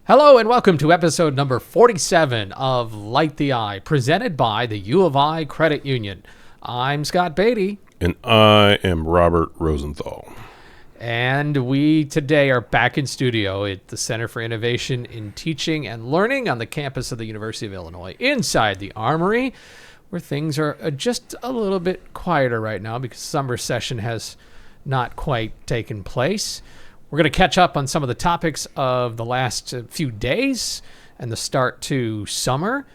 Hello and welcome to episode number 47 of Light the Eye, presented by the U of I Credit Union. I'm Scott Beatty. And I am Robert Rosenthal. And we today are back in studio at the Center for Innovation in Teaching and Learning on the campus of the University of Illinois, inside the Armory, where things are just a little bit quieter right now because summer session has not quite taken place. We're going to catch up on some of the topics of the last few days and the start to summer,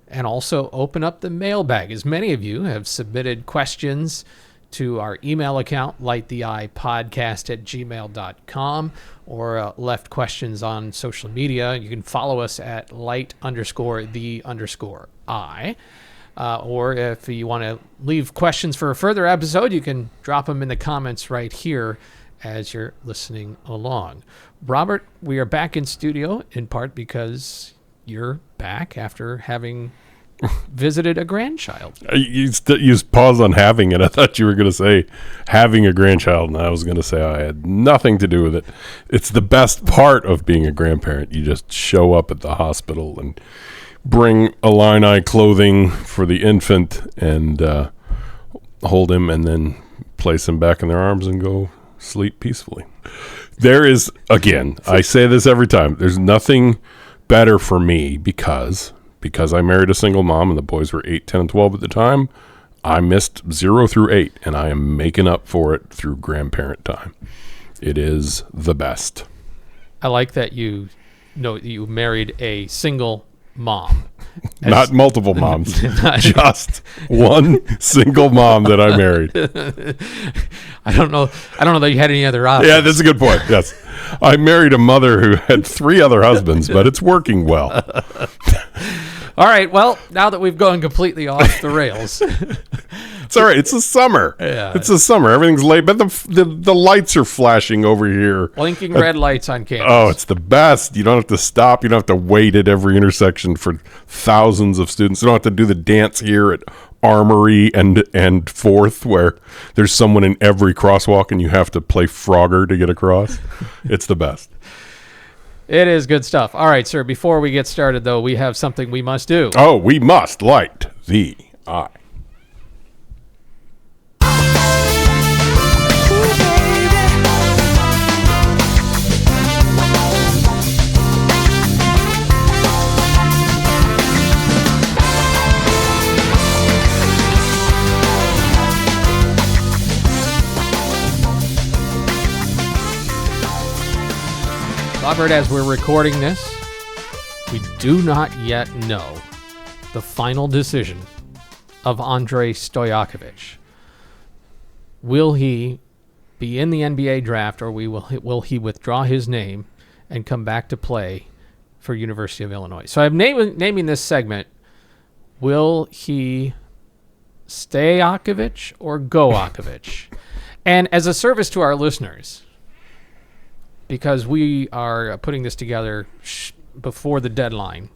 and also open up the mailbag, as many of you have submitted questions to our email account, lighttheeyepodcast@gmail.com, or left questions on social media. You can follow us at light_the_I. Or if you want to leave questions for a further episode, you can drop them in the comments right here as you're listening along. Robert, we are back in studio in part because you're back after having visited a grandchild. You paused on having it. I thought you were going to say having a grandchild, and I was going to say I had nothing to do with it. It's the best part of being a grandparent. You just show up at the hospital and bring Illini clothing for the infant and hold him and then place him back in their arms and go sleep peacefully. There is, again, I say this every time, there's nothing better for me because I married a single mom and the boys were 8, 10, and 12 at the time. I missed 0 through 8, and I am making up for it through grandparent time. It is the best. I like that you married a single mom. Not multiple moms, just one single mom that I married. I don't know that you had any other options. Yeah, that's a good point. Yes. I married a mother who had 3 other husbands, but it's working well. All right. Well, now that we've gone completely off the rails. It's all right. It's the summer. Yeah. It's the summer. Everything's late, but the lights are flashing over here. Blinking red lights on campus. Oh, it's the best. You don't have to stop. You don't have to wait at every intersection for thousands of students. You don't have to do the dance here at Armory and Fourth, where there's someone in every crosswalk and you have to play Frogger to get across. It's the best. It is good stuff. All right, sir. Before we get started, though, we have something we must do. Oh, we must light the eye. Robert, as we're recording this, we do not yet know the final decision of Andrej Stojakovic. Will he be in the NBA draft, or will he withdraw his name and come back to play for University of Illinois? So I'm naming this segment, will he STAYjakovic or GOjakovic? And as a service to our listeners, because we are putting this together before the deadline,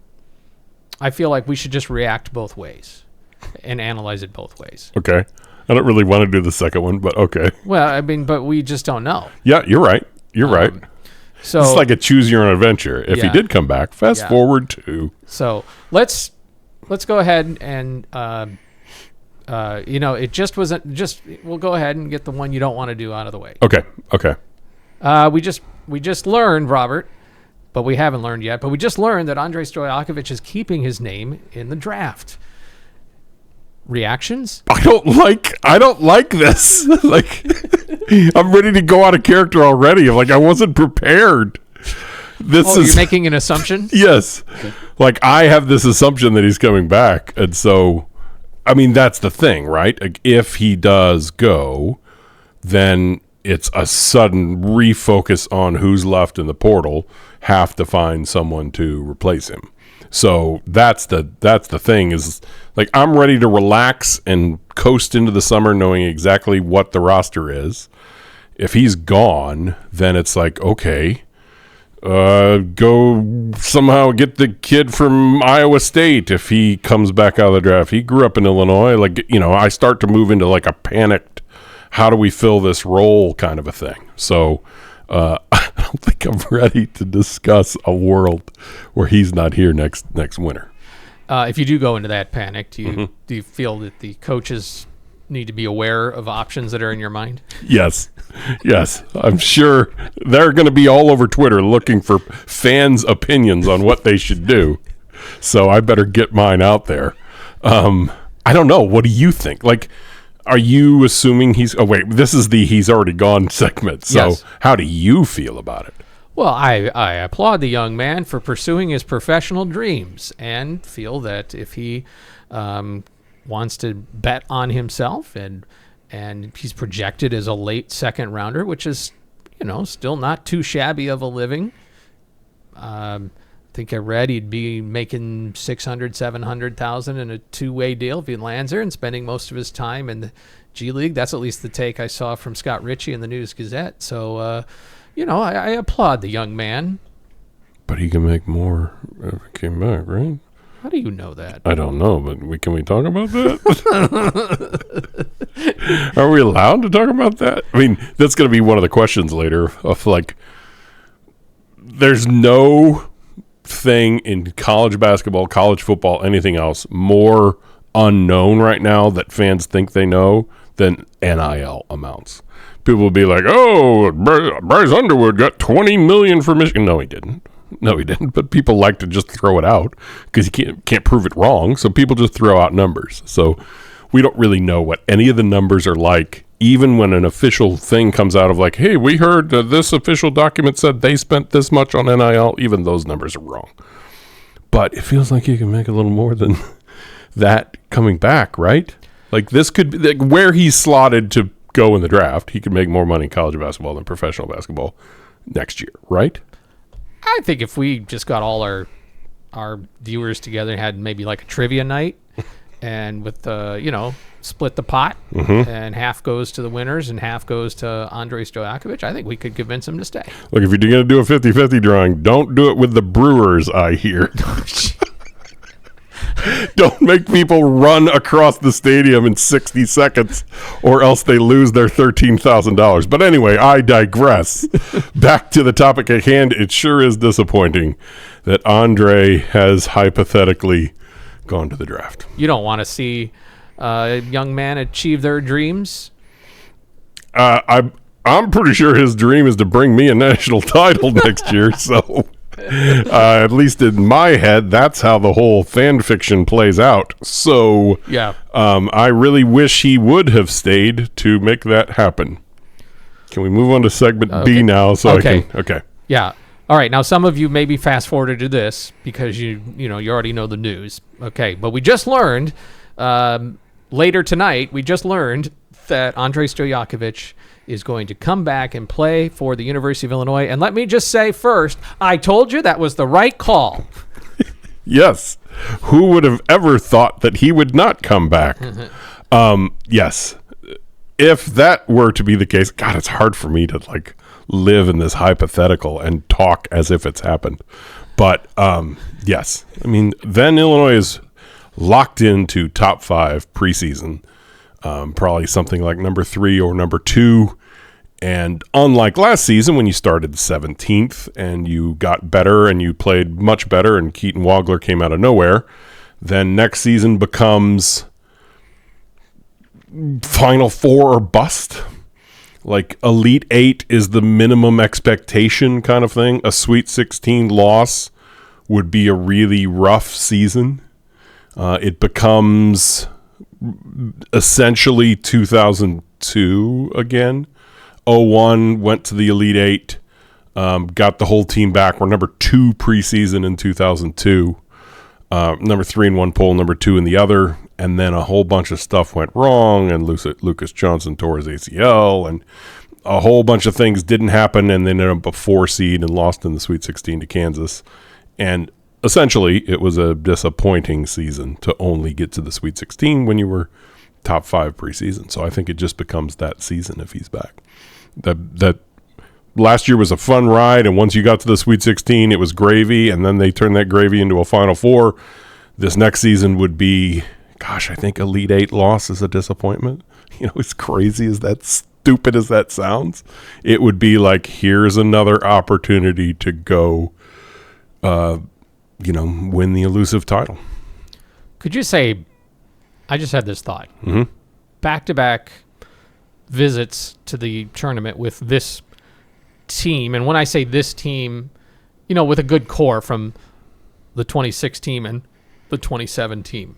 I feel like we should just react both ways and analyze it both ways. Okay. I don't really want to do the second one, but okay. Well, I mean, but we just don't know. Yeah, you're right. You're right. So it's like a choose your own adventure. If he did come back, fast forward to. So let's go ahead and it just wasn't just. We'll go ahead and get the one you don't want to do out of the way. Okay. We just learned, Robert, but we haven't learned yet, but we just learned that Andrej Stojakovic is keeping his name in the draft. Reactions? I don't like this. Like, I'm ready to go out of character already. I'm like, I wasn't prepared. You're making an assumption? Yes. Okay. Like, I have this assumption that he's coming back. And so, I mean, that's the thing, right? Like, if he does go, then it's a sudden refocus on who's left in the portal, have to find someone to replace him. So that's the thing is, like, I'm ready to relax and coast into the summer knowing exactly what the roster is. If he's gone, then it's like, okay, go somehow get the kid from Iowa State if he comes back out of the draft. He grew up in Illinois. Like, I start to move into like a panicked, how do we fill this role kind of a thing. So I don't think I'm ready to discuss a world where he's not here next winter. If you do go into that panic, do you feel that the coaches need to be aware of options that are in your mind? Yes. I'm sure they're going to be all over Twitter looking for fans' opinions on what they should do. So I better get mine out there. I don't know. What do you think? Like, are you assuming this is the he's already gone segment. So Yes. How do you feel about it? Well, I applaud the young man for pursuing his professional dreams and feel that if he wants to bet on himself and he's projected as a late second rounder, which is, still not too shabby of a living. I think I read he'd be making $600,000-700,000 in a two-way deal if he lands there and spending most of his time in the G League. That's at least the take I saw from Scott Ritchie in the News Gazette. So, I applaud the young man. But he can make more if he came back, right? How do you know that? I don't know, but can we talk about that? Are we allowed to talk about that? I mean, that's going to be one of the questions later of like, there's no thing in college basketball, college football, anything else more unknown right now that fans think they know than NIL amounts. People will be like, "Oh, Bryce Underwood got $20 million for Michigan." No, he didn't. But people like to just throw it out because you can't prove it wrong. So people just throw out numbers. So we don't really know what any of the numbers are like. Even when an official thing comes out of like, "Hey, we heard this official document said they spent this much on NIL," even those numbers are wrong. But it feels like you can make a little more than that coming back, right? Like this could be like where he's slotted to go in the draft. He could make more money in college basketball than professional basketball next year, right? I think if we just got all our viewers together and had maybe like a trivia night and with split the pot and half goes to the winners and half goes to Andrej Stojakovic, I think we could convince him to stay. Look, if you're going to do a 50-50 drawing, don't do it with the Brewers, I hear. Don't make people run across the stadium in 60 seconds or else they lose their $13,000. But anyway, I digress. Back to the topic at hand. It sure is disappointing that Andre has hypothetically gone to the draft. You don't want to see a young man achieve their dreams? I'm pretty sure his dream is to bring me a national title next year, so... at least in my head, that's how the whole fan fiction plays out. So, yeah, I really wish he would have stayed to make that happen. Can we move on to segment B now? So okay. Okay. Yeah. All right. Now, some of you maybe fast forwarded to this because you already know the news. Okay, but we just learned later tonight. We just learned that Andrej Stojakovic is going to come back and play for the University of Illinois. And let me just say first, I told you that was the right call. Yes. Who would have ever thought that he would not come back? Yes. If that were to be the case, God, it's hard for me to like live in this hypothetical and talk as if it's happened. But yes. I mean, then Illinois is locked into top 5 preseason. Probably something like number 3 or number 2. And unlike last season when you started 17th and you got better and you played much better and Keaton Wagler came out of nowhere, then next season becomes Final 4 or bust. Like Elite 8 is the minimum expectation kind of thing. A Sweet 16 loss would be a really rough season. It becomes... essentially 2002 again. 01 went to the Elite 8, got the whole team back. We're number 2 preseason in 2002, number 3 in one poll, number 2 in the other, and then a whole bunch of stuff went wrong, and Lucas Johnson tore his ACL, and a whole bunch of things didn't happen, and then ended up a 4 seed and lost in the Sweet 16 to Kansas. And essentially, it was a disappointing season to only get to the Sweet 16 when you were top 5 preseason. So I think it just becomes that season if he's back. That last year was a fun ride, and once you got to the Sweet 16, it was gravy, and then they turned that gravy into a Final 4. This next season would be, gosh, I think Elite 8 loss is a disappointment. As crazy as that stupid as that sounds, it would be like, here's another opportunity to go, win the elusive title. Could you say, I just had this thought, Mm-hmm. back-to-back visits to the tournament with this team, and when I say this team, with a good core from the 26 team and the 27 team,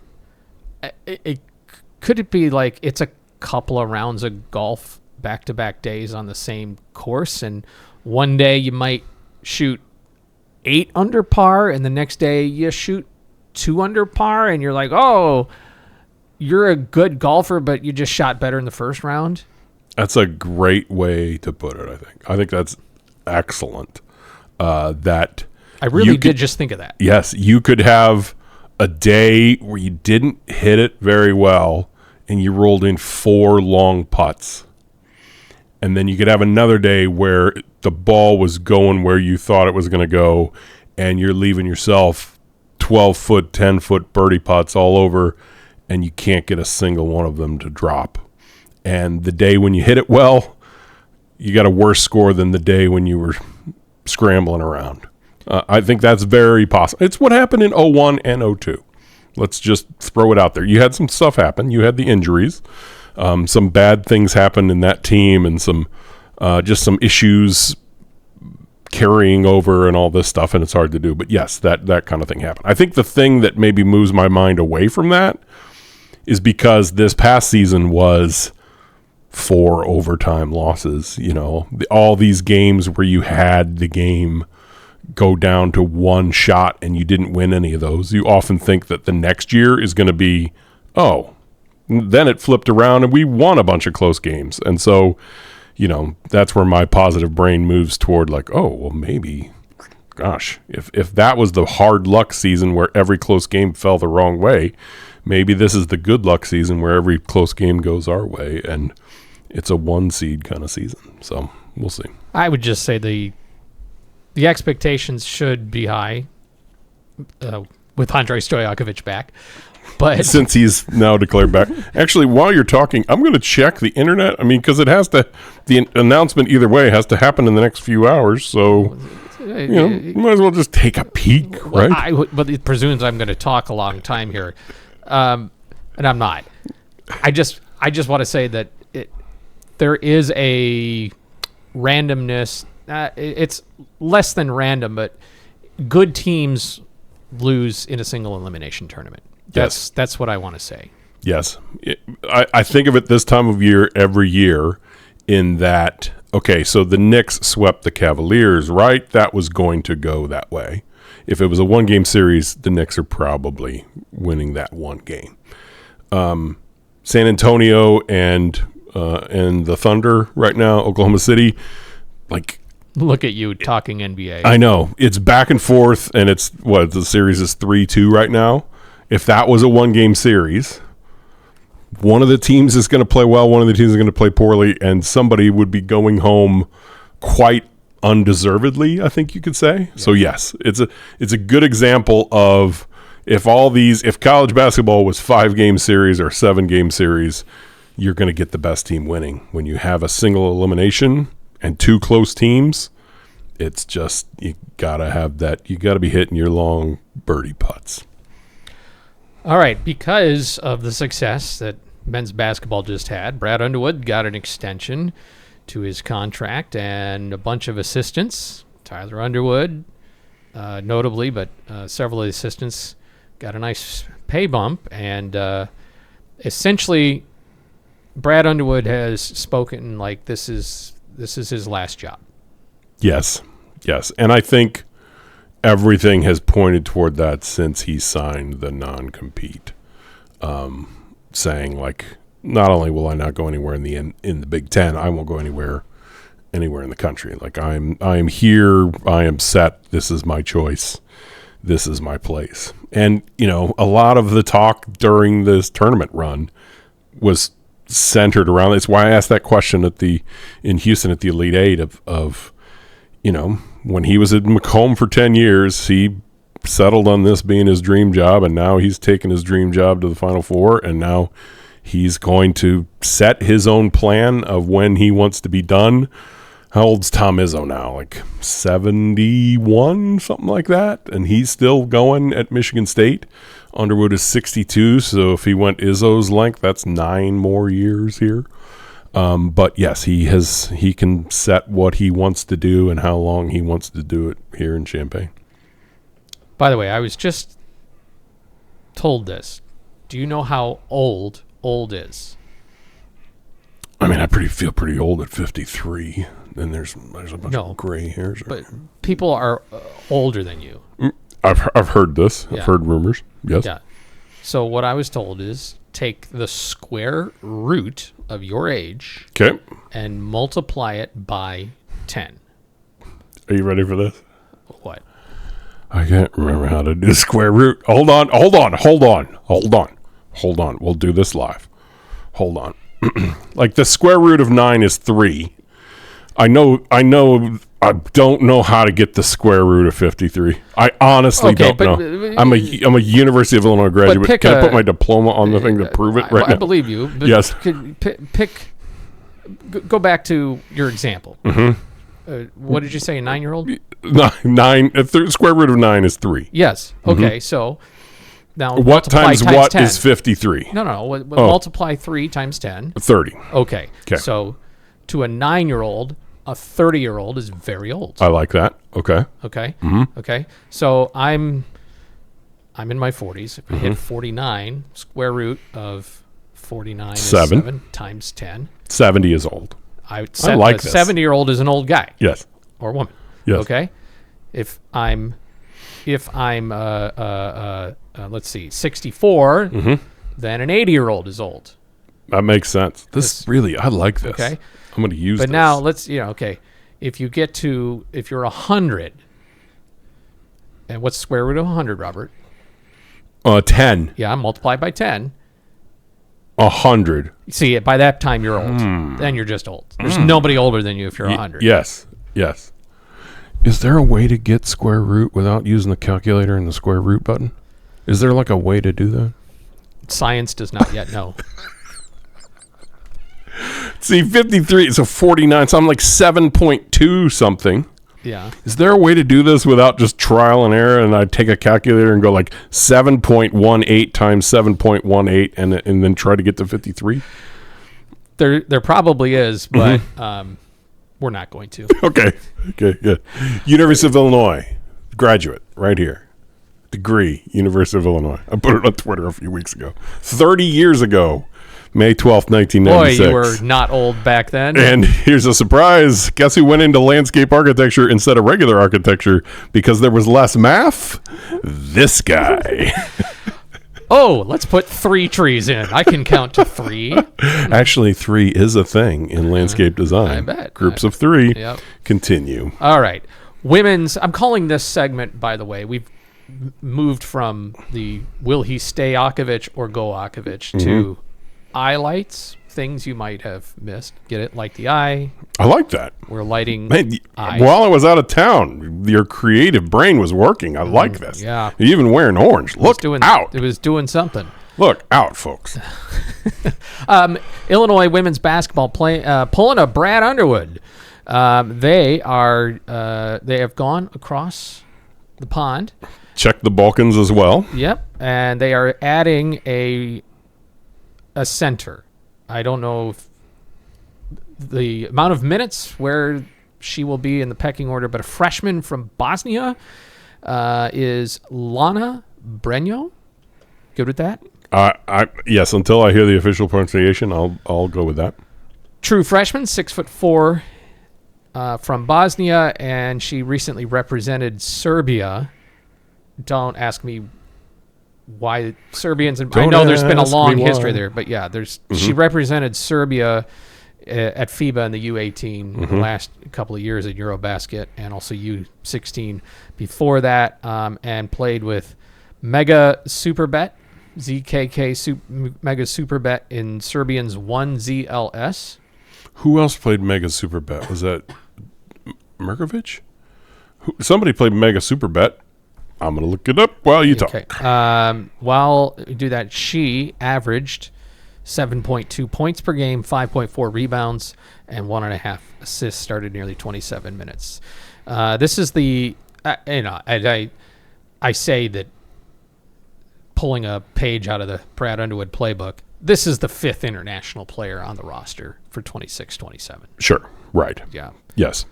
could it be like it's a couple of rounds of golf back-to-back days on the same course, and one day you might shoot 8 under par, and the next day you shoot 2 under par, and you're like, oh, you're a good golfer, but you just shot better in the first round? That's a great way to put it, I think. I think that's excellent. That I really did just think of that. Yes, you could have a day where you didn't hit it very well, and you rolled in 4 long putts. And then you could have another day where the ball was going where you thought it was going to go, and you're leaving yourself 12-foot, 10-foot birdie putts all over, and you can't get a single one of them to drop. And the day when you hit it well, you got a worse score than the day when you were scrambling around. I think that's very possible. It's what happened in 01 and 02. Let's just throw it out there. You had some stuff happen. You had the injuries. Some bad things happened in that team, and some issues carrying over and all this stuff, and it's hard to do. But yes, that kind of thing happened. I think the thing that maybe moves my mind away from that is because this past season was 4 overtime losses. All these games where you had the game go down to 1 shot and you didn't win any of those. You often think that the next year is going to be, then it flipped around and we won a bunch of close games. And so, that's where my positive brain moves toward, like, maybe, gosh, if that was the hard luck season where every close game fell the wrong way, maybe this is the good luck season where every close game goes our way, and it's a 1 seed kind of season. So we'll see. I would just say the expectations should be high with Andrej Stojakovic back. But since he's now declared back. Actually, while you're talking, I'm going to check the internet. I mean, because the announcement either way has to happen in the next few hours. So, you might as well just take a peek, right? But it presumes I'm going to talk a long time here. And I'm not. I just want to say that there is a randomness. It's less than random, but good teams lose in a single elimination tournament. That's what I want to say. Yes. I think of it this time of year every year in that, okay, so the Knicks swept the Cavaliers, right? That was going to go that way. If it was a 1-game series, the Knicks are probably winning that 1 game. San Antonio and the Thunder right now, Oklahoma City, like, look at you talking NBA. I know. It's back and forth, and the series is 3-2 right now. If that was a 1-game series, one of the teams is going to play well, one of the teams is going to play poorly, and somebody would be going home quite undeservedly, I think you could say. Yeah. So yes, it's a good example of if college basketball was 5-game series or 7-game series, you're going to get the best team winning. When you have a single elimination and 2 close teams, it's just, you got to have that. You got to be hitting your long birdie putts. All right, because of the success that men's basketball just had, Brad Underwood got an extension to his contract and a bunch of assistants. Tyler Underwood, notably, but several of the assistants got a nice pay bump. And essentially, Brad Underwood has spoken like this is his last job. Yes. And I think everything has pointed toward that since he signed the non-compete, saying, like, not only will I not go anywhere in the Big Ten, I won't go anywhere in the country. Like, I am here, I am set. This is my choice. This is my place. And a lot of the talk during this tournament run was centered around. It's why I asked that question in Houston at the Elite Eight of when he was at Macomb for 10 years, he settled on this being his dream job, and now he's taken his dream job to the Final Four, and now He's going to set his own plan of when he wants to be done. How old's Tom Izzo now? Like 71, something like that? And he's still going at Michigan State. Underwood is 62, so if he went Izzo's length, that's 9 more years here. But yes, he can set what he wants to do and how long he wants to do it here in Champaign. By the way, I was just told this. Do you know how old is? I mean, I feel pretty old at 53. Then there's a bunch of gray hairs. But people are older than you. I've heard this. Yeah. I've heard rumors. Yes. Yeah. So what I was told is take the square root of your age and multiply it by 10. Are you ready for this? What? I can't remember how to do the square root. Hold on. We'll do this live. Hold on. Like the square root of 9 is 3. I don't know how to get the square root of 53. I honestly don't know. I'm a University of Illinois graduate. Can I put my diploma on the thing to prove it right now? I believe you. But yes. Go back to your example. Mm-hmm. What did you say, a 9-year-old? Square root of 9 is 3. Yes. Okay, so now what times what 10. is 53? No. Multiply 3 times 10. 30. Okay. So to a 9-year-old, a 30-year-old is very old. I like that. Okay. Mm-hmm. Okay. So I'm in my 40s. If we hit 49, square root of 49 is 7 times 10. 70 is old. I like this. 70-year-old is an old guy. Yes. Or woman. Yes. Okay. If I'm let's see, 64, then an 80-year-old is old. That makes sense. I like this. Okay. I'm going to use this. But now let's, if you're 100, and what's the square root of 100, Robert? 10. Yeah, multiply by 10. 100. See, by that time you're old. Then you're just old. There's nobody older than you if you're 100. Yes. Is there a way to get square root without using the calculator and the square root button? Is there like a way to do that? Science does not yet know. See, 53, so 49, so I'm like 7.2 something. Yeah. Is there a way to do this without just trial and error, and I take a calculator and go like 7.18 times 7.18 and then try to get to 53? There probably is, but we're not going to. Okay, yeah. University of Illinois, graduate, right here. Degree, University of Illinois. I put it on Twitter a few weeks ago. 30 years ago. May 12th, 1996. Boy, you were not old back then. And here's a surprise. Guess who went into landscape architecture instead of regular architecture because there was less math? This guy. Oh, let's put 3 trees in. I can count to 3. Actually, 3 is a thing in landscape design. I bet. Groups of 3. Yep. Continue. All right. I'm calling this segment, by the way, we've moved from the will he Stojakovic or Goakovic to highlights, things you might have missed. Get it? Like the eye. I like that. We're lighting eyes. While I was out of town, your creative brain was working. I like this. Yeah. You're even wearing orange. Look out. It was doing something. Look out, folks. Illinois women's basketball pulling a Brad Underwood. They have gone across the pond. Check the Balkans as well. Yep. And they are adding a center. I don't know if the amount of minutes where she will be in the pecking order, but a freshman from Bosnia is Lana Brenjo. Good with that? Yes, until I hear the official pronunciation, I'll go with that. True freshman, 6'4", from Bosnia, and she recently represented Serbia. Don't ask me why Serbians, and I know there's been a long history there, but yeah, she represented Serbia at FIBA in the U18 the last couple of years at Eurobasket, and also U16 before that, and played with Mega Superbet, ZKK Mega Superbet in Serbian's 1ZLS. Who else played Mega Superbet? Was that Merkovic? Somebody played Mega Superbet. I'm going to look it up while you talk. While you do that, she averaged 7.2 points per game, 5.4 rebounds, and 1.5 assists. Started nearly 27 minutes. This is the I say that pulling a page out of the Brad Underwood playbook. This is the 5th international player on the roster for 26-27. Sure. Right. Yeah. Yes.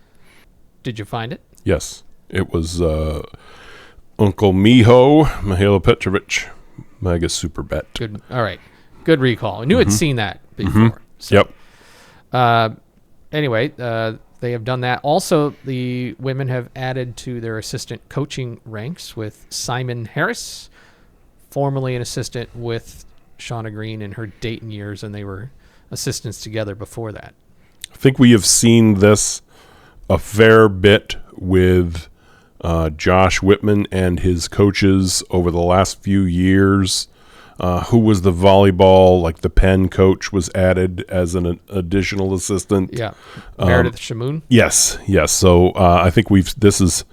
Did you find it? Yes. It was Uncle Miho Mihailovic, mega super bet. Good. All right. Good recall. I knew I'd seen that before. So, Yep. Anyway, they have done that. Also, the women have added to their assistant coaching ranks with Simon Harris, formerly an assistant with Shauna Green in her Dayton years, and they were assistants together before that. I think we have seen this a fair bit with Josh Whitman and his coaches over the last few years. Who was the volleyball, like the Penn coach was added as an additional assistant. Yeah. Meredith Shamoon. Yes. So I think it's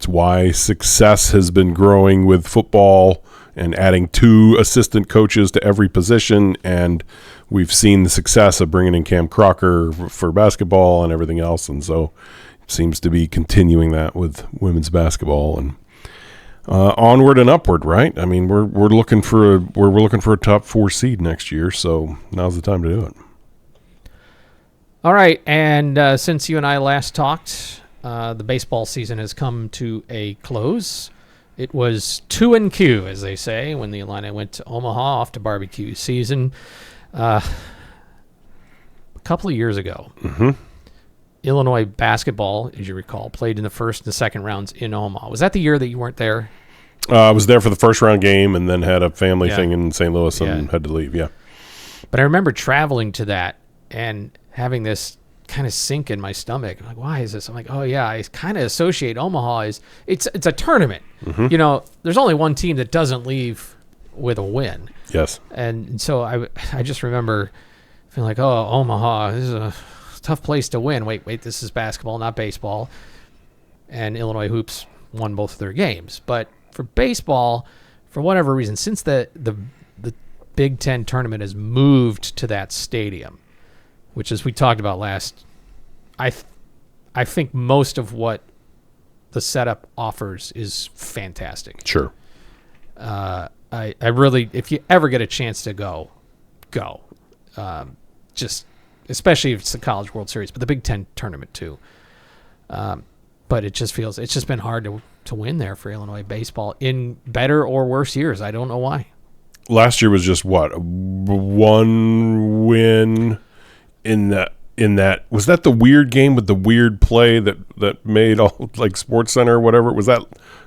why success has been growing with football and adding 2 assistant coaches to every position. And we've seen the success of bringing in Cam Crocker for basketball and everything else. And so it seems to be continuing that with women's basketball and onward and upward, right? I mean, we're looking for a top 4 seed next year. So now's the time to do it. All right. And since you and I last talked, the baseball season has come to a close. It was 2-Q, as they say, when the Illini went to Omaha off to barbecue season. A couple of years ago, Illinois basketball, as you recall, played in the first and the second rounds in Omaha. Was that the year that you weren't there? I was there for the first round game and then had a family thing in St. Louis and had to leave, But I remember traveling to that and having this kind of sink in my stomach. I'm like, why is this? I'm like, oh yeah, I kind of associate Omaha as it's a tournament. You know, there's only one team that doesn't leave with a win. Yes. And so I just remember feeling like, oh, Omaha, this is a tough place to win. Wait, this is basketball, not baseball. And Illinois Hoops won both of their games. But for baseball, for whatever reason, since the Big Ten tournament has moved to that stadium, which, as we talked about last, I think most of what the setup offers is fantastic. Sure. I really, if you ever get a chance to go. Just especially if it's the College World Series, but the Big Ten tournament too. But it's just been hard to win there for Illinois baseball in better or worse years. I don't know why. Last year was just what, one win in that was that the weird game with the weird play that made all like Sports Center or whatever? Was that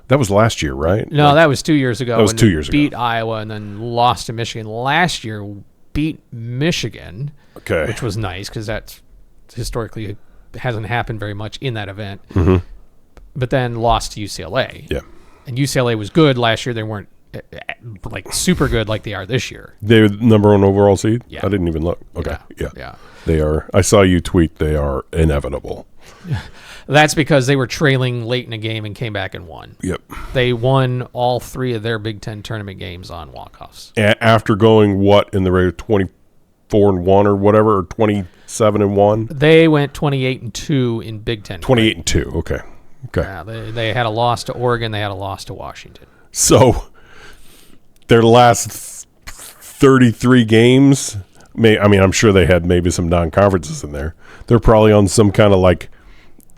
was last year, right? No, that was 2 years ago. That was 2 years ago. Beat Iowa and then lost to Michigan. Last year beat Michigan, which was nice because that's historically hasn't happened very much in that event. But then lost to UCLA. Yeah, and UCLA was good last year. They weren't like super good like they are this year. They were the number 1 overall seed? Yeah. I didn't even look. Okay. Yeah. They are. I saw you tweet they are inevitable. That's because they were trailing late in a game and came back and won. Yep. They won all 3 of their Big Ten tournament games on walk-offs. After going in the rate of 24-1 or whatever, or 27-1? They went 28-2 in Big Ten. 28-2. Okay. Yeah, they had a loss to Oregon. They had a loss to Washington. So their last 33 games, I'm sure they had maybe some non-conferences in there. They're probably on some kind of like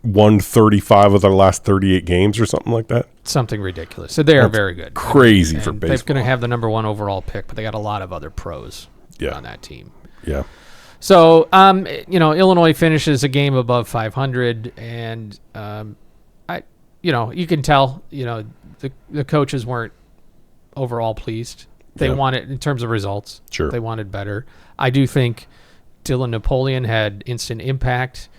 135 of their last 38 games or something like that. Something ridiculous. So they are very good. Crazy for baseball. They're going to have the number 1 overall pick, but they got a lot of other pros on that team. Yeah. So, Illinois finishes a game above 500, and you can tell, the coaches weren't overall pleased. They wanted, in terms of results, they wanted better. I do think Dylan Napoleon had instant impact.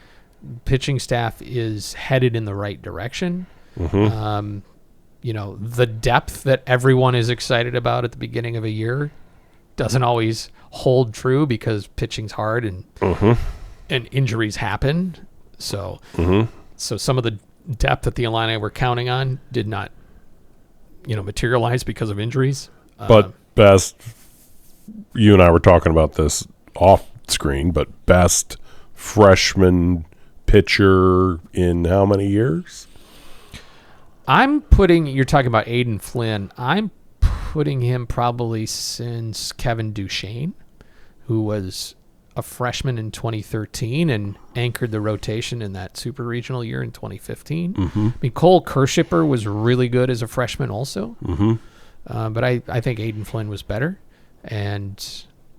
Pitching staff is headed in the right direction. The depth that everyone is excited about at the beginning of a year doesn't always hold true because pitching's hard and injuries happen. So some of the depth that the Illini were counting on did not, materialize because of injuries. But best you and I were talking about this off screen, but best freshman pitcher in how many years? You're talking about Aiden Flynn. I'm putting him probably since Kevin Duchesne, who was a freshman in 2013 and anchored the rotation in that super regional year in 2015. Mm-hmm. I mean, Cole Kershipper was really good as a freshman also. Mm-hmm. But I think Aiden Flynn was better. And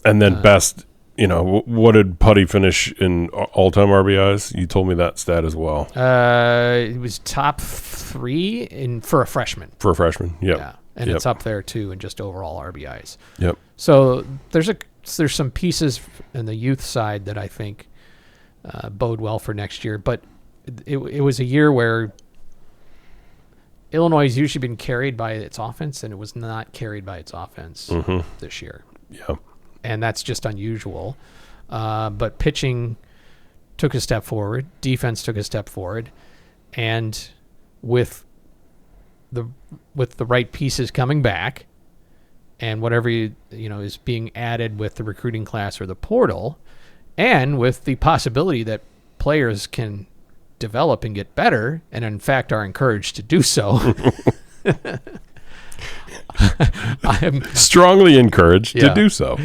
then best, what did Putty finish in all-time RBIs? You told me that stat as well. It was top 3 for a freshman. For a freshman, yep. Yeah. And it's up there too in just overall RBIs. Yep. So there's some pieces in the youth side that I think bode well for next year. But it was a year where Illinois has usually been carried by its offense, and it was not carried by its offense this year. Yeah. And that's just unusual. But pitching took a step forward. Defense took a step forward. And with the right pieces coming back and whatever is being added with the recruiting class or the portal, and with the possibility that players can develop and get better, and in fact are encouraged to do so. I am strongly encouraged to do so.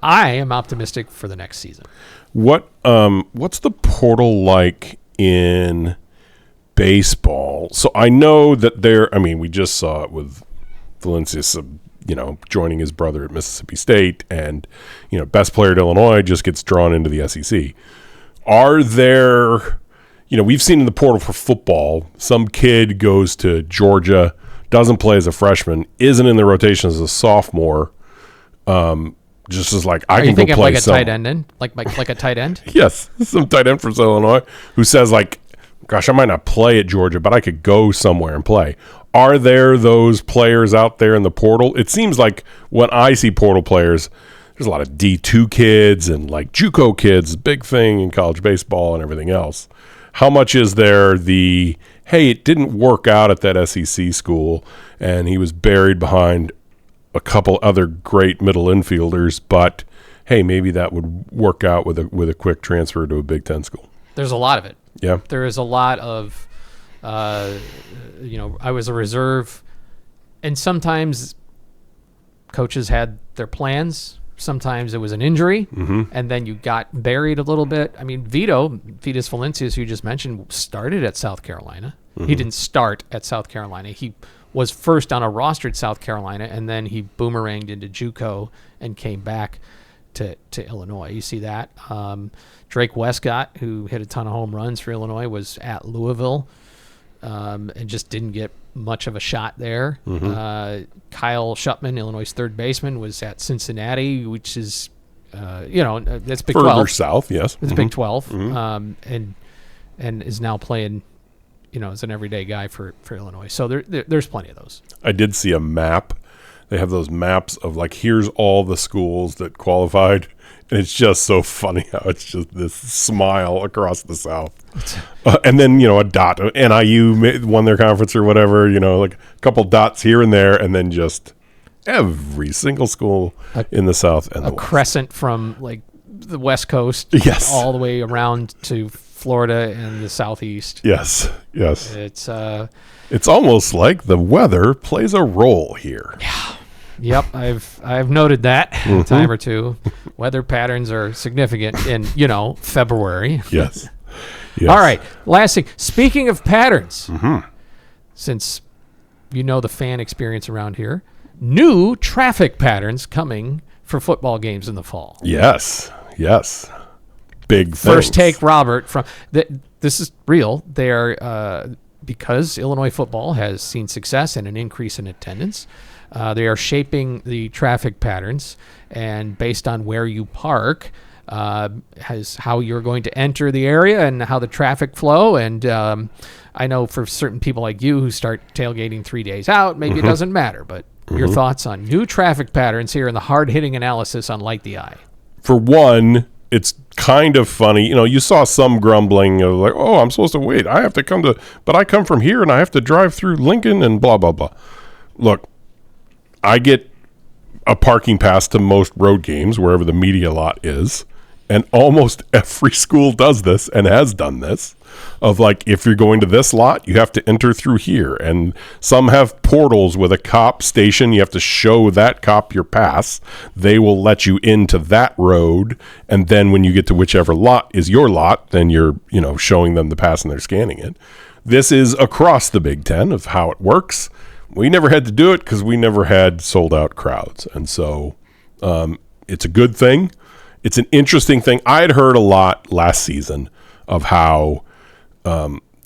I am optimistic for the next season. What's the portal like in baseball? So I know that we just saw it with Valencius, joining his brother at Mississippi State, and best player at Illinois just gets drawn into the SEC. Are there, we've seen in the portal for football, some kid goes to Georgia, doesn't play as a freshman, isn't in the rotation as a sophomore, just as like, I can go play like a tight end, like a tight end? Yes, some tight end from Illinois who says like, gosh, I might not play at Georgia, but I could go somewhere and play. Are there those players out there in the portal? It seems like when I see portal players, there's a lot of D2 kids and like JUCO kids, big thing in college baseball and everything else. How much is there hey, it didn't work out at that SEC school and he was buried behind a couple other great middle infielders, but hey, maybe that would work out with a quick transfer to a Big Ten school? There's a lot of it. Yeah. There is a lot of, I was a reserve, and sometimes coaches had their plans. Sometimes it was an injury, and then you got buried a little bit. I mean, Vitas Valencius, who you just mentioned, started at South Carolina. He didn't start at South Carolina. He was first on a roster at South Carolina, and then he boomeranged into JUCO and came back to Illinois. You see that. Drake Westcott, who hit a ton of home runs for Illinois, was at Louisville and just didn't get much of a shot there. Kyle Shupman, Illinois' third baseman, was at Cincinnati, which is, that's Big 12. Further south, yes. It's Big 12, and is now playing, as an everyday guy for Illinois. So there's plenty of those. I did see a map. They have those maps of like, here's all the schools that qualified. And it's just so funny how it's just this smile across the South. And then, a dot. NIU won their conference or whatever, like a couple dots here and there. And then just every single school in the South and the West. Crescent from like the West Coast all the way around to Florida and the Southeast. Yes. It's almost like the weather plays a role here. Yeah. Yep, I've noted that a time or two. Weather patterns are significant in, February. Yes. All right, last thing. Speaking of patterns, since the fan experience around here, new traffic patterns coming for football games in the fall. Yes. Big First things. take, Robert, from this is real. They are because Illinois football has seen success and an increase in attendance. They are shaping the traffic patterns, and based on where you park, has how you're going to enter the area and how the traffic flow. And I know for certain people like you who start tailgating 3 days out, maybe it doesn't matter. But your thoughts on new traffic patterns here in the hard-hitting analysis on Light the Eye. For one, it's kind of funny. You saw some grumbling of like, oh, I'm supposed to wait. I have to but I come from here and I have to drive through Lincoln and blah, blah, blah. Look, I get a parking pass to most road games, wherever the media lot is. And almost every school does this and has done this, of like, if you're going to this lot, you have to enter through here. And some have portals with a cop station. You have to show that cop your pass. They will let you into that road. And then when you get to whichever lot is your lot, then you're, showing them the pass and they're scanning it. This is across the Big Ten of how it works. We never had to do it because we never had sold out crowds. And so it's a good thing. It's an interesting thing. I had heard a lot last season of how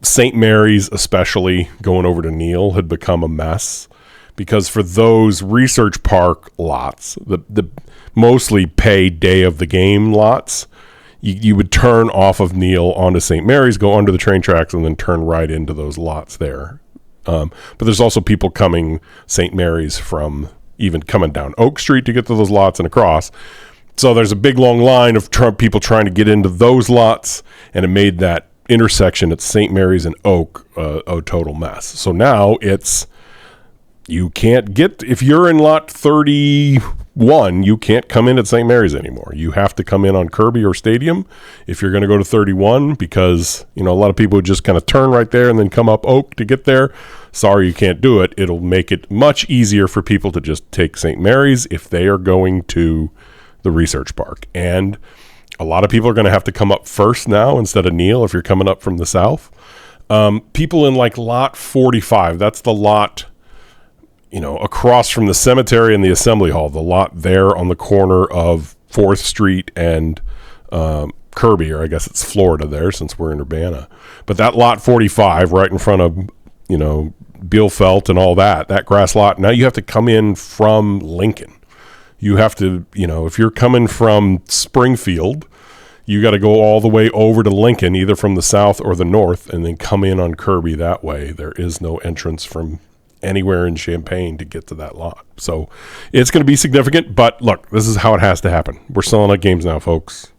St. Mary's, especially going over to Neal, had become a mess because for those research park lots, the mostly pay day of the game lots, you would turn off of Neal onto St. Mary's, go under the train tracks, and then turn right into those lots there. But there's also people coming St. Mary's from even coming down Oak Street to get to those lots and across. So there's a big long line of people trying to get into those lots, and it made that intersection at St. Mary's and Oak a total mess. So now you can't get, if you're in lot 31, you can't come in at St. Mary's anymore. You have to come in on Kirby or Stadium if you're going to go to 31, because a lot of people would just kind of turn right there and then come up Oak to get there. Sorry, you can't do it. It'll make it much easier for people to just take St. Mary's if they are going to the research park. And a lot of people are going to have to come up first now instead of Neal if you're coming up from the south. People in like lot 45, that's the lot across from the cemetery and the assembly hall, the lot there on the corner of 4th Street and Kirby, or I guess it's Florida there since we're in Urbana. But that lot 45 right in front of Bielfeldt and all that grass lot, now you have to come in from Lincoln. You have to, if you're coming from Springfield, you got to go all the way over to Lincoln, either from the south or the north, and then come in on Kirby that way. There is no entrance from anywhere in Champaign to get to that lot. So it's going to be significant, but look, this is how it has to happen. We're selling out games now, folks.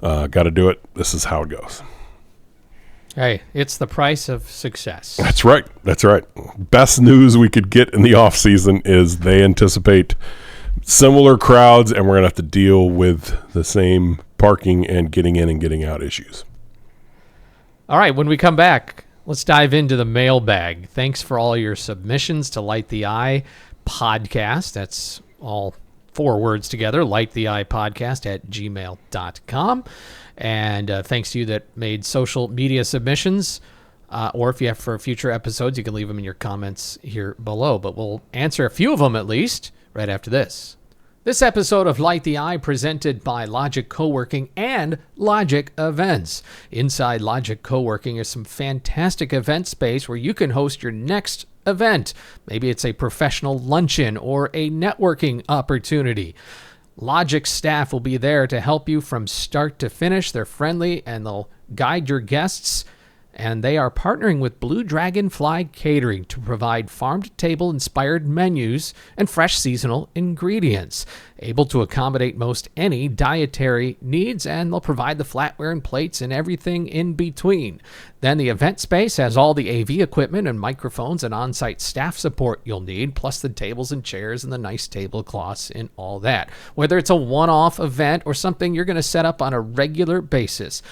Got to do it. This is how it goes. Hey, it's the price of success. That's right. Best news we could get in the off season is they anticipate similar crowds, and we're going to have to deal with the same parking and getting in and getting out issues. All right, when we come back, let's dive into the mailbag. Thanks for all your submissions to Light the Eye podcast. That's all 4 words together, lighttheeyepodcast@gmail.com. And thanks to you that made social media submissions. Or if you have for future episodes, you can leave them in your comments here below. But we'll answer a few of them at least right after this. This episode of Light the Eye presented by Logic Co-working and Logic Events. Inside Logic Co-working is some fantastic event space where you can host your next event. Maybe it's a professional luncheon or a networking opportunity. Logic staff will be there to help you from start to finish. They're friendly and they'll guide your guests. And they are partnering with Blue Dragonfly Catering to provide farm-to-table inspired menus and fresh seasonal ingredients, able to accommodate most any dietary needs, and they'll provide the flatware and plates and everything in between. Then the event space has all the AV equipment and microphones and on-site staff support you'll need, plus the tables and chairs and the nice tablecloths and all that. Whether it's a one-off event or something you're going to set up on a regular basis,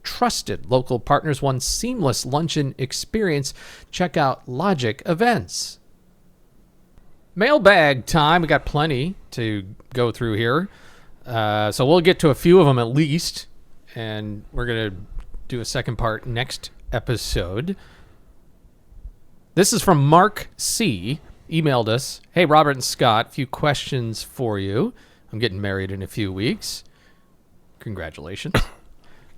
trusted local partners, one seamless luncheon experience. Check out Logic Events. Mailbag time. We got plenty to go through here. So we'll get to a few of them at least. And we're going to do a second part next episode. This is from Mark C. Emailed us. Hey, Robert and Scott, a few questions for you. I'm getting married in a few weeks. Congratulations.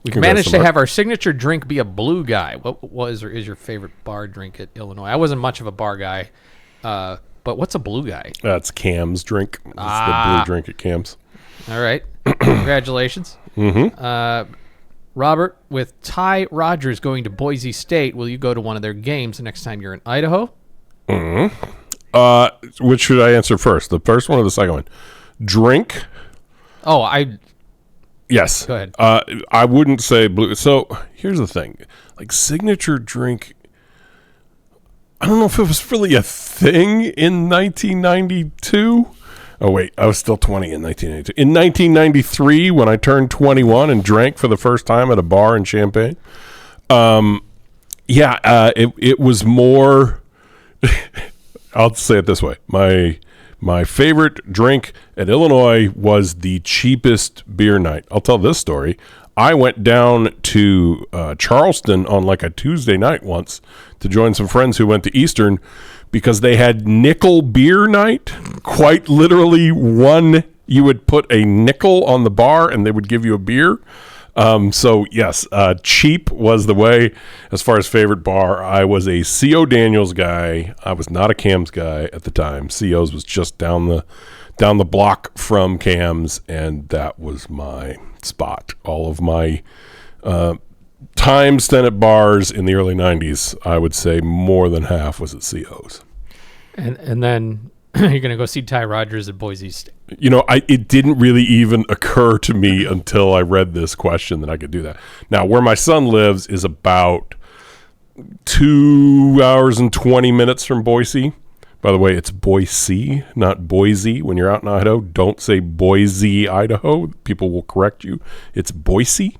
We've managed to have our signature drink be a blue guy. What was or is your favorite bar drink at Illinois? I wasn't much of a bar guy, but what's a blue guy? That's Cam's drink. It's the blue drink at Cam's. All right. Congratulations. Mm-hmm. Robert, with Ty Rogers going to Boise State, will you go to one of their games the next time you're in Idaho? Mm-hmm. Which should I answer first? The first one or the second one? Drink. Yes. Go ahead. I wouldn't say blue. So here's the thing. Like signature drink, I don't know if it was really a thing in 1992. Oh, wait. I was still 20 in 1982. In 1993, when I turned 21 and drank for the first time at a bar in Champaign, it was more... I'll say it this way. My favorite drink at Illinois was the cheapest beer night. I'll tell this story. I went down to Charleston on like a Tuesday night once to join some friends who went to Eastern because they had nickel beer night. Quite literally you would put a nickel on the bar and they would give you a beer. So yes, cheap was the way. As far as favorite bar, I was a C.O. Daniels guy. I was not a Cam's guy at the time. C.O.'s was just down the block from Cam's, and that was my spot. All of my time spent at bars in the early 90s, I would say more than half was at C.O.'s. And then you're going to go see Ty Rodgers at Boise State. You know, it didn't really even occur to me until I read this question that I could do that. Now, where my son lives is about 2 hours and 20 minutes from Boise. By the way, it's Boise, not Boise. When you're out in Idaho, don't say Boise, Idaho. People will correct you. It's Boise.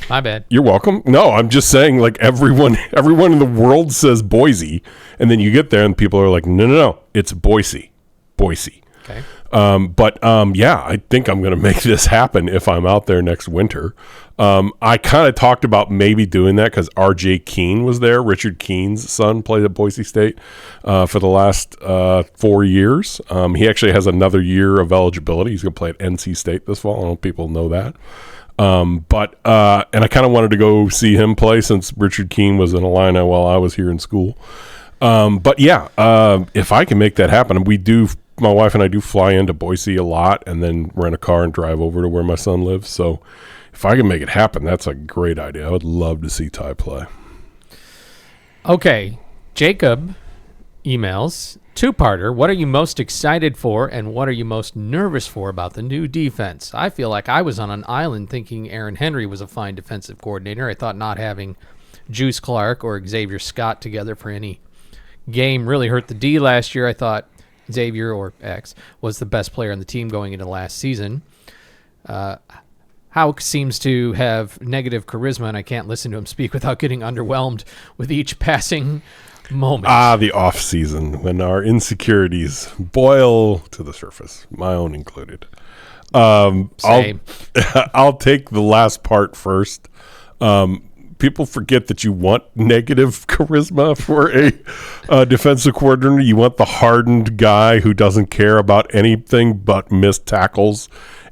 My bad. You're welcome. No, I'm just saying, like, everyone in the world says Boise, and then you get there and people are like, no, it's Boise. Okay. I think I'm going to make this happen if I'm out there next winter. I kind of talked about maybe doing that because R.J. Keene was there. Richard Keene's son played at Boise State for the last 4 years. He actually has another year of eligibility. He's going to play at NC State this fall. I don't know if people know that. And I kind of wanted to go see him play since Richard Keene was in Illini while I was here in school. If I can make that happen, my wife and I do fly into Boise a lot and then rent a car and drive over to where my son lives. So if I can make it happen, that's a great idea. I would love to see Ty play. Okay. Jacob emails, two-parter. What are you most excited for and what are you most nervous for about the new defense? I feel like I was on an island thinking Aaron Henry was a fine defensive coordinator. I thought not having Juice Clark or Xavier Scott together for any game really hurt the D last year. I thought Xavier, or X, was the best player on the team going into last season. Houck seems to have negative charisma, and I can't listen to him speak without getting underwhelmed with each passing moment. The off season when our insecurities boil to the surface, my own included. Same. I'll take the last part first. People forget that you want negative charisma for a defensive coordinator. You want the hardened guy who doesn't care about anything but missed tackles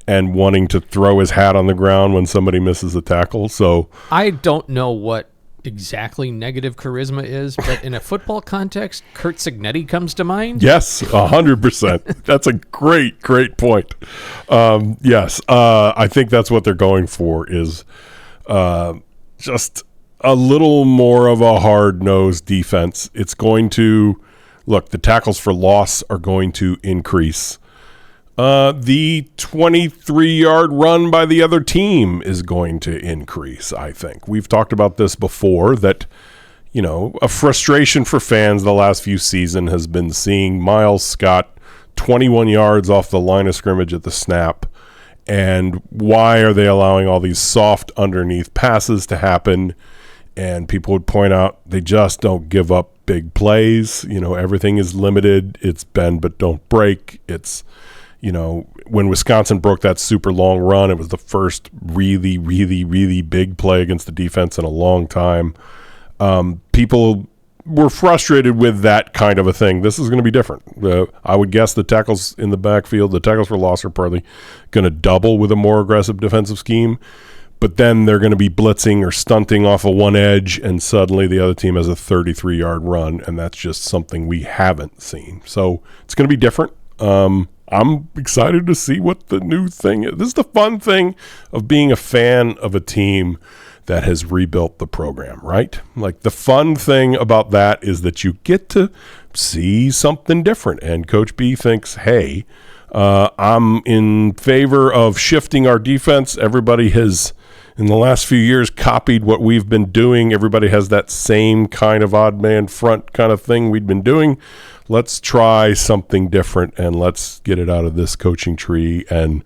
and wanting to throw his hat on the ground when somebody misses a tackle. So I don't know what exactly negative charisma is, but in a football context, Kurt Cignetti comes to mind. Yes, 100%. That's a great point. Yes, I think that's what they're going for is just a little more of a hard-nosed defense. It's going to look, the tackles for loss are going to increase. The 23-yard run by the other team is going to increase, I think. We've talked about this before, that, you know, a frustration for fans the last few seasons has been seeing Miles Scott 21 yards off the line of scrimmage at the snap. And why are they allowing all these soft underneath passes to happen? And people would point out they just don't give up big plays. You know, everything is limited. It's bend but don't break. It's, you know, when Wisconsin broke that super long run, it was the first really, really, really big play against the defense in a long time. People were frustrated with that kind of a thing. This is going to be different. I would guess the tackles in the backfield, the tackles for loss are probably going to double with a more aggressive defensive scheme. But then they're going to be blitzing or stunting off of one edge, and suddenly the other team has a 33-yard run, and that's just something we haven't seen. So it's going to be different. I'm excited to see what the new thing is. This is the fun thing of being a fan of a team that has rebuilt the program, right? Like, the fun thing about that is that you get to see something different. And Coach B thinks, hey, I'm in favor of shifting our defense. Everybody has in the last few years copied what we've been doing. Everybody has that same kind of odd man front kind of thing we'd been doing. Let's try something different, and let's get it out of this coaching tree, and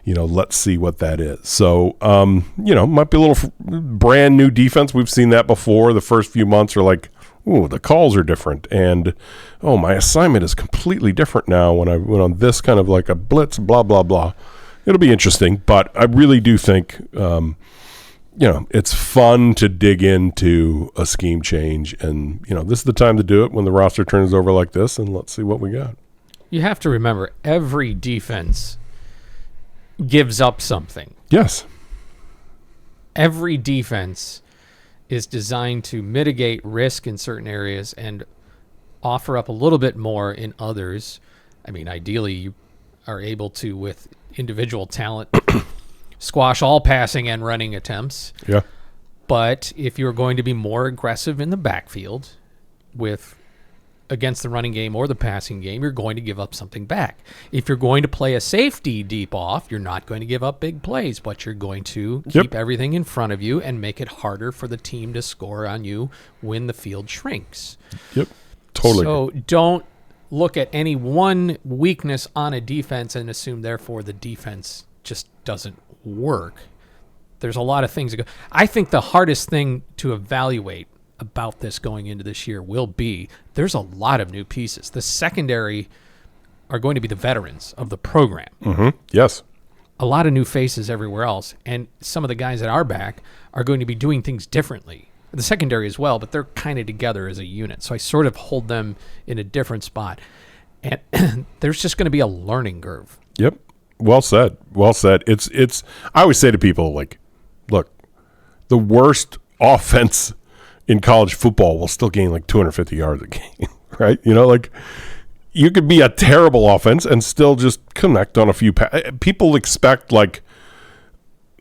let's see what that is. So, might be a little brand new defense. We've seen that before. The first few months are like, ooh, the calls are different, and my assignment is completely different now when I went on this kind of like a blitz, blah, blah, blah. It'll be interesting, but I really do think, it's fun to dig into a scheme change, and, this is the time to do it when the roster turns over like this, and let's see what we got. You have to remember, every defense gives up something. Yes. Every defense is designed to mitigate risk in certain areas and offer up a little bit more in others. I mean, ideally, you are able to, with individual talent, squash all passing and running attempts. Yeah. But if you're going to be more aggressive in the backfield against the running game or the passing game, you're going to give up something back. If you're going to play a safety deep off, you're not going to give up big plays, but you're going to keep everything in front of you and make it harder for the team to score on you when the field shrinks. Yep, totally. So don't look at any one weakness on a defense and assume, therefore, the defense just doesn't work. There's a lot of things that go. I think the hardest thing to evaluate about this going into this year will be there's a lot of new pieces. The secondary are going to be the veterans of the program. Mm-hmm. Yes. A lot of new faces everywhere else. And some of the guys that are back are going to be doing things differently. The secondary as well, but they're kind of together as a unit. So I sort of hold them in a different spot. And there's just going to be a learning curve. Yep. Well said. Well said. It's I always say to people, like, look, the worst offense in college football will still gain like 250 yards a game, right? You could be a terrible offense and still just connect on a few people expect, like,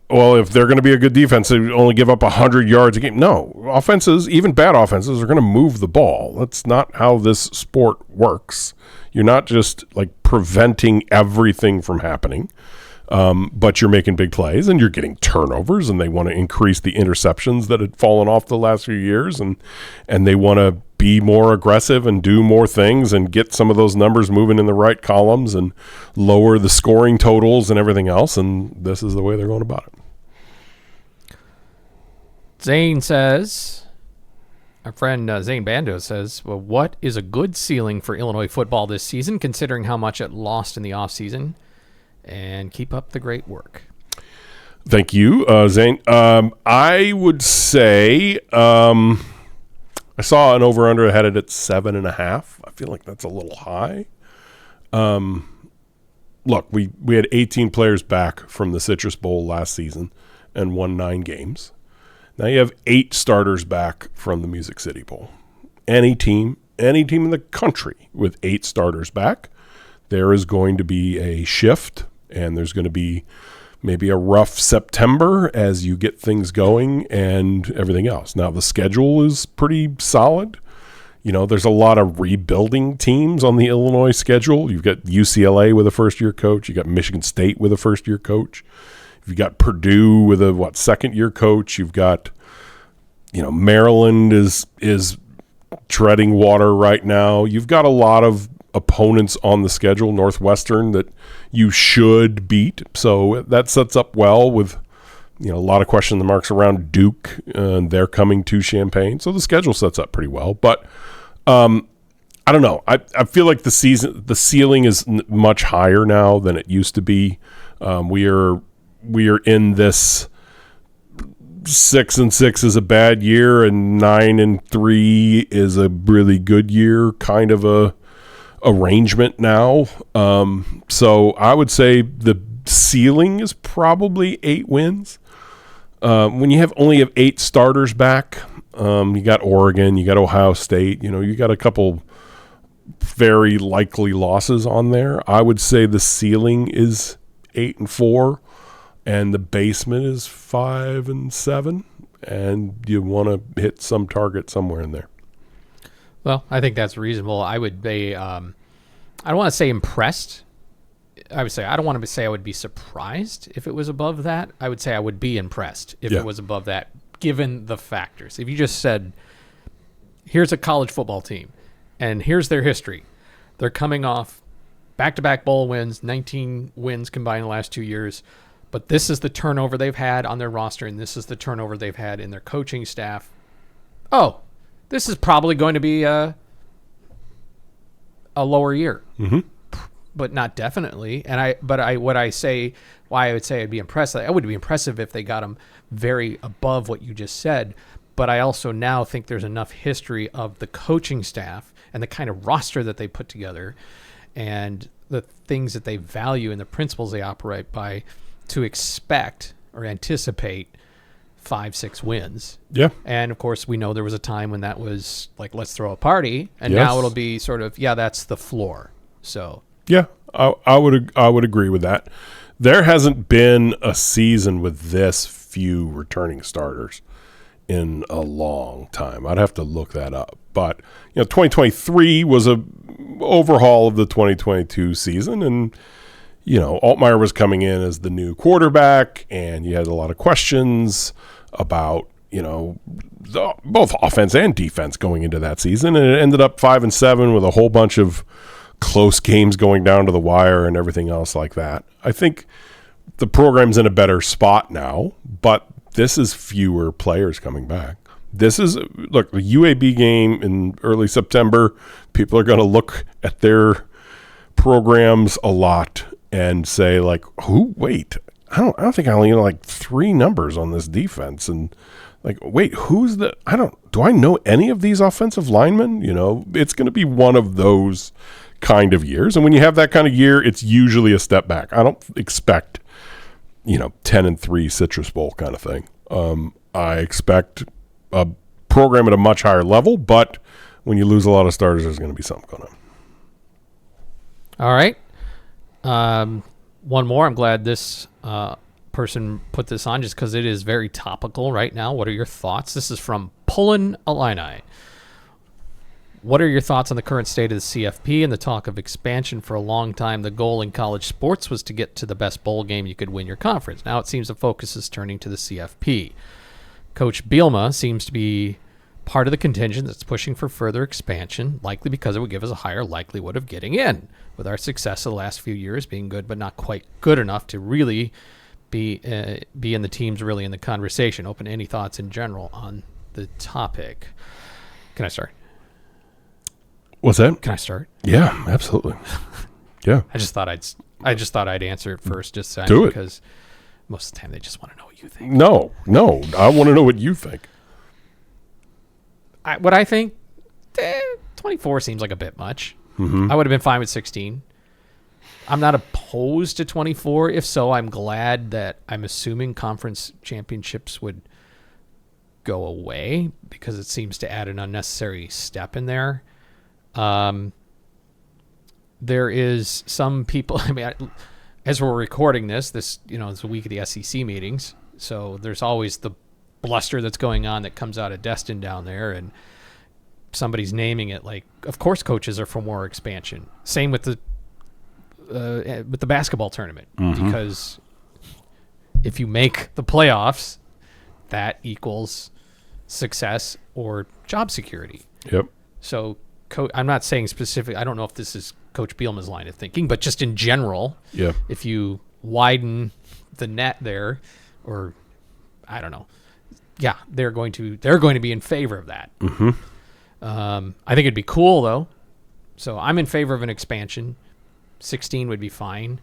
well, if they're going to be a good defense, they only give up 100 yards a game. No, offenses, even bad offenses, are going to move the ball. That's not how this sport works. You're not just like preventing everything from happening, but you're making big plays and you're getting turnovers, and they want to increase the interceptions that had fallen off the last few years, and they want to be more aggressive and do more things and get some of those numbers moving in the right columns and lower the scoring totals and everything else, and this is the way they're going about it. Zane says, our friend Zane Bando says, well, what is a good ceiling for Illinois football this season, considering how much it lost in the offseason? And keep up the great work. Thank you, Zane. I would say I saw an over-under headed at 7.5. I feel like that's a little high. Look, we had 18 players back from the Citrus Bowl last season and won 9 games. Now you have 8 starters back from the Music City Bowl. Any team in the country with 8 starters back, there is going to be a shift, and there's going to be maybe a rough September as you get things going and everything else. Now, the schedule is pretty solid. There's a lot of rebuilding teams on the Illinois schedule. You've got UCLA with a first-year coach. You've got Michigan State with a first-year coach. You've got Purdue with a, second-year coach. You've got, Maryland is treading water right now. You've got a lot of opponents on the schedule, Northwestern, that you should beat. So that sets up well with, a lot of question marks around Duke, and they're coming to Champaign. So the schedule sets up pretty well. But I don't know. I feel like the ceiling is much higher now than it used to be. We are in this 6-6 is a bad year and 9-3 is a really good year kind of a arrangement now. So I would say the ceiling is probably 8 wins. When you only have 8 starters back, you got Oregon, you got Ohio State, you got a couple very likely losses on there. I would say the ceiling is 8-4 and the basement is 5-7, and you want to hit some target somewhere in there. Well, I think that's reasonable. I would be, I don't want to say impressed, I would say, I don't want to say I would be surprised if it was above that. I would say I would be impressed if it was above that, given the factors. If you just said, here's a college football team, and here's their history. They're coming off back-to-back bowl wins, 19 wins combined in the last 2 years, but this is the turnover they've had on their roster, and this is the turnover they've had in their coaching staff. Oh, this is probably going to be a lower year. Mm-hmm. But not definitely. And why I would say I'd be impressed. I would be impressive if they got them very above what you just said. But I also now think there's enough history of the coaching staff and the kind of roster that they put together and the things that they value and the principles they operate by to expect or anticipate 5-6 wins. Yeah. And of course we know there was a time when that was like, let's throw a party. And now it'll be sort of, that's the floor. So yeah, I would agree with that. There hasn't been a season with this few returning starters in a long time. I'd have to look that up. But 2023 was a overhaul of the 2022 season, and Altmaier was coming in as the new quarterback, and you had a lot of questions about both offense and defense going into that season, and it ended up 5-7 with a whole bunch of close games going down to the wire and everything else like that. I think the program's in a better spot now, but this is fewer players coming back. This is, look, the UAB game in early September, people are going to look at their programs a lot and say, like, wait, I don't think I only know like 3 numbers on this defense. And like, wait, do I know any of these offensive linemen? It's going to be one of those kind of years. And when you have that kind of year, it's usually a step back. I don't expect, 10-3 Citrus Bowl kind of thing. I expect a program at a much higher level, but when you lose a lot of starters, there's going to be something going on. All right. One more. I'm glad this person put this on just because it is very topical right now. What are your thoughts? This is from Pullen Illini. What are your thoughts on the current state of the CFP and the talk of expansion? For a long time, the goal in college sports was to get to the best bowl game you could win your conference. Now it seems the focus is turning to the CFP. Coach Bielema seems to be part of the contingent that's pushing for further expansion, likely because it would give us a higher likelihood of getting in, with our success of the last few years being good but not quite good enough to really be in the teams really in the conversation. Open to any thoughts in general on the topic. Can I start? What's that? Can I start? Yeah, absolutely. Yeah. I just thought I'd answer it first, just do it, because most of the time they just want to know what you think. No, I want to know what you think. What I think, 24 seems like a bit much. Mm-hmm. I would have been fine with 16. I'm not opposed to 24. If so, I'm glad that I'm assuming conference championships would go away because it seems to add an unnecessary step in there. There is some people, as we're recording this, it's a week of the SEC meetings. So there's always the bluster that's going on that comes out of Destin down there, and somebody's naming it like, of course coaches are for more expansion. Same with the basketball tournament, because if you make the playoffs, that equals success or job security. Yep. So I'm not saying specific. I don't know if this is Coach Bielema's line of thinking, but just in general, if you widen the net there, or I don't know, they're going to be in favor of that. Mm-hmm. I think it'd be cool though. So I'm in favor of an expansion. 16 would be fine.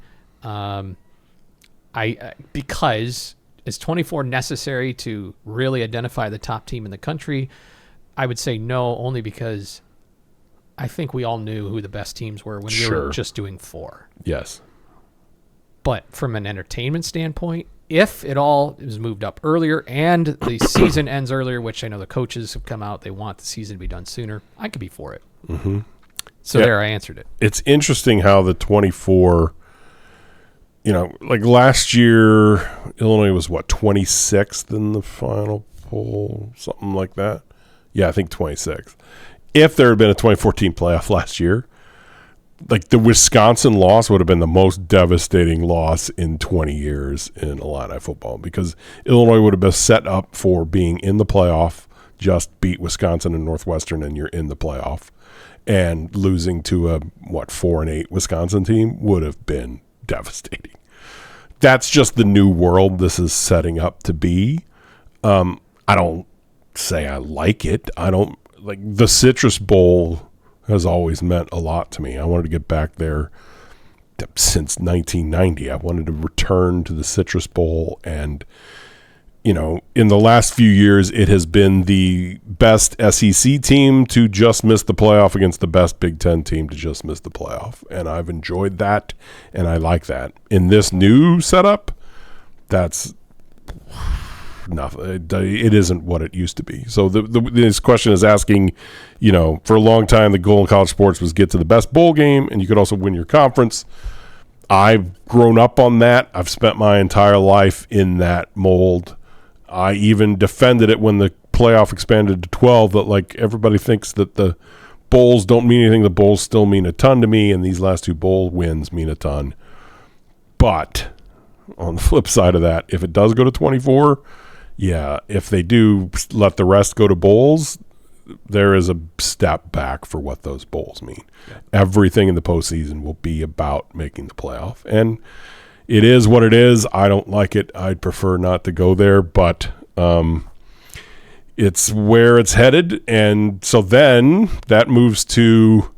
Because is 24 necessary to really identify the top team in the country? I would say no, only because I think we all knew who the best teams were when we were just doing 4. Yes. But from an entertainment standpoint, if it all is moved up earlier and the season ends earlier, which I know the coaches have come out, they want the season to be done sooner, I could be for it. Mm-hmm. So there, I answered it. It's interesting how the 24, like last year, Illinois was 26th in the final poll, something like that. Yeah, I think 26th. If there had been a 2014 playoff last year, like the Wisconsin loss would have been the most devastating loss in 20 years in Illini football, because Illinois would have been set up for being in the playoff, just beat Wisconsin and Northwestern, and you're in the playoff. And losing to a 4-8 Wisconsin team would have been devastating. That's just the new world this is setting up to be. I don't say I like it. I don't like the Citrus Bowl. Has always meant a lot to me. I wanted to get back there since 1990. I wanted to return to the Citrus Bowl, and in the last few years, it has been the best SEC team to just miss the playoff against the best Big Ten team to just miss the playoff, and I've enjoyed that, and I like that. In this new setup, that's nothing. It isn't what it used to be. So this question is asking, for a long time, the goal in college sports was get to the best bowl game, and you could also win your conference. I've grown up on that. I've spent my entire life in that mold. I even defended it when the playoff expanded to 12, that like everybody thinks that the bowls don't mean anything. The bowls still mean a ton to me, and these last 2 bowl wins mean a ton. But on the flip side of that, if it does go to 24, yeah, if they do let the rest go to bowls, there is a step back for what those bowls mean. Yeah. Everything in the postseason will be about making the playoff. And it is what it is. I don't like it. I'd prefer not to go there, but it's where it's headed. And so then that moves to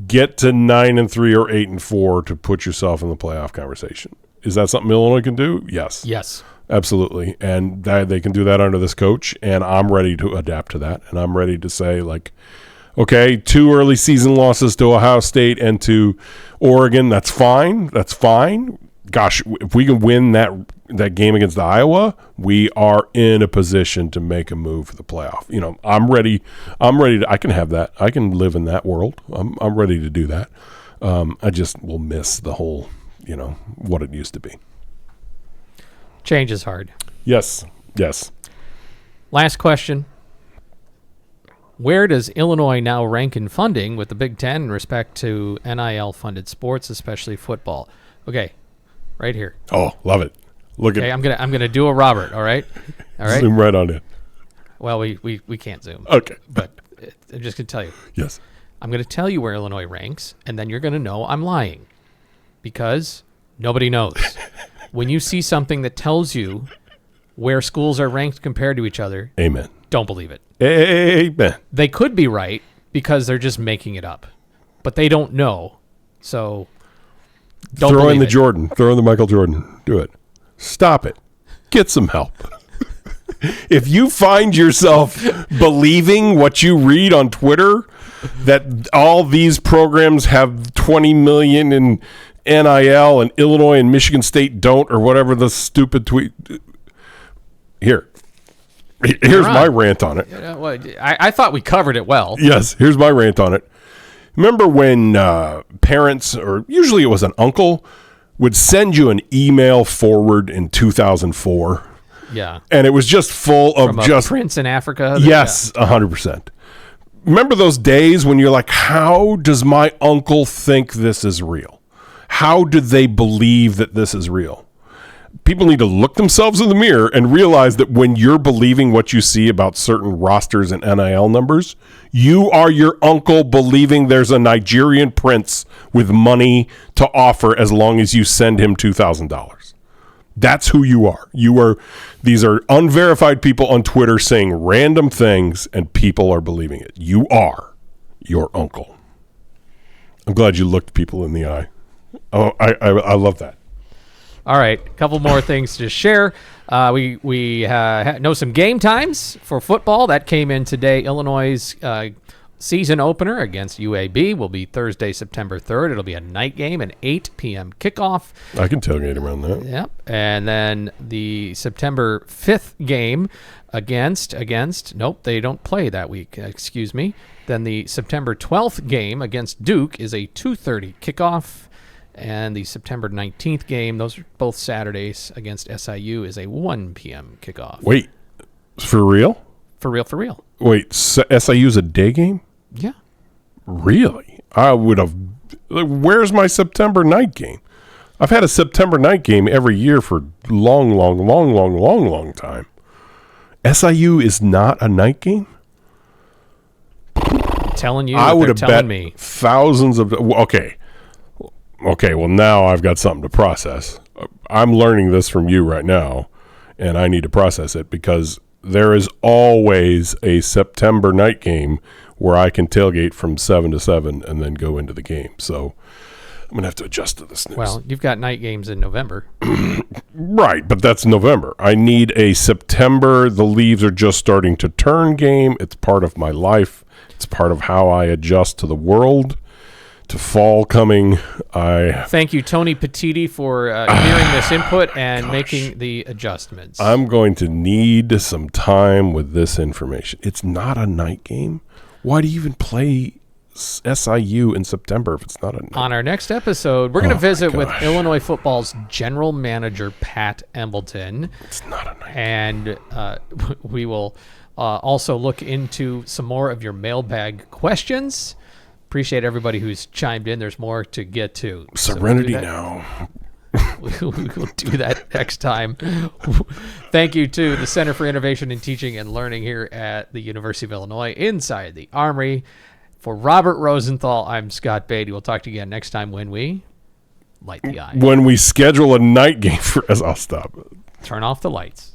get to 9-3 or 8-4 to put yourself in the playoff conversation. Is that something Illinois can do? Yes. Yes. Absolutely. And they can do that under this coach, and I'm ready to adapt to that. And I'm ready to say, like, okay, 2 early season losses to Ohio State and to Oregon, that's fine. That's fine. Gosh, if we can win that game against Iowa, we are in a position to make a move for the playoff. I'm ready. I can have that. I can live in that world. I'm ready to do that. I just will miss the whole, what it used to be. Change is hard. Yes. Last question. Where does Illinois now rank in funding with the Big Ten in respect to NIL-funded sports, especially football? Okay, right here. Oh, love it. Look okay, at. I'm gonna do a Robert. All right. Zoom right on it. Well, we can't zoom. Okay. But I'm just gonna tell you. Yes. I'm gonna tell you where Illinois ranks, and then you're gonna know I'm lying, because nobody knows. When you see something that tells you where schools are ranked compared to each other, amen. Don't believe it. Amen. They could be right because they're just making it up, but they don't know. So don't throw in the it. Jordan. Throw in the Michael Jordan. Do it. Stop it. Get some help. If you find yourself believing what you read on Twitter, that all these programs have 20 million in NIL and Illinois and Michigan State don't, or whatever the stupid tweet. Here's my rant on it. I thought we covered it well. Yes, here's my rant on it. Remember when parents, or usually it was an uncle, would send you an email forward in 2004? Yeah. And it was just full of From a prince in Africa? Yes, 100%. Remember those days when you're like, how does my uncle think this is real? How do they believe that this is real? People need to look themselves in the mirror and realize that when you're believing what you see about certain rosters and NIL numbers, you are your uncle believing there's a Nigerian prince with money to offer as long as you send him $2,000. That's who you are. These are unverified people on Twitter saying random things, and people are believing it. You are your uncle. I'm glad you looked people in the eye. Oh, I love that. All right, a couple more things to share. We know some game times for football that came in today. Illinois' season opener against UAB will be Thursday, September 3rd. It'll be a night game, an 8 p.m. kickoff. I can tailgate around that. Yep. And then the September 5th game against nope, they don't play that week. Excuse me. Then the September 12th game against Duke is a 2:30 kickoff. And the September 19th game, those are both Saturdays, against SIU is a 1 p.m. kickoff. Wait, for real? For real. Wait, SIU's a day game? Yeah. Really? I would have Like, where's my September night game? I've had a September night game every year for long time. SIU is not a night game? Telling you, I would have bet me thousands of. Okay, well, now I've got something to process. I'm learning this from you right now, and I need to process it because there is always a September night game where I can tailgate from 7 to 7 and then go into the game. So I'm going to have to adjust to this news. Well, you've got night games in November. Right, but that's November. I need a September, the leaves are just starting to turn game. It's part of my life. It's part of how I adjust to the world, to fall coming. Thank you, Tony Petiti, for hearing this input and making the adjustments. I'm going to need some time with this information. It's not a night game. Why do you even play SIU in September if it's not a night? On our next episode, we're going to visit with Illinois football's general manager, Pat Embleton. It's not a night game. And we will also look into some more of your mailbag questions. Appreciate everybody who's chimed in. There's more to get to. Serenity now. We'll do that next time. Thank you to the Center for Innovation in Teaching and Learning here at the University of Illinois inside the Armory. For Robert Rosenthal, I'm Scott Beatty. We'll talk to you again next time when we light the eye. When we schedule a night game for us, I'll stop. Turn off the lights.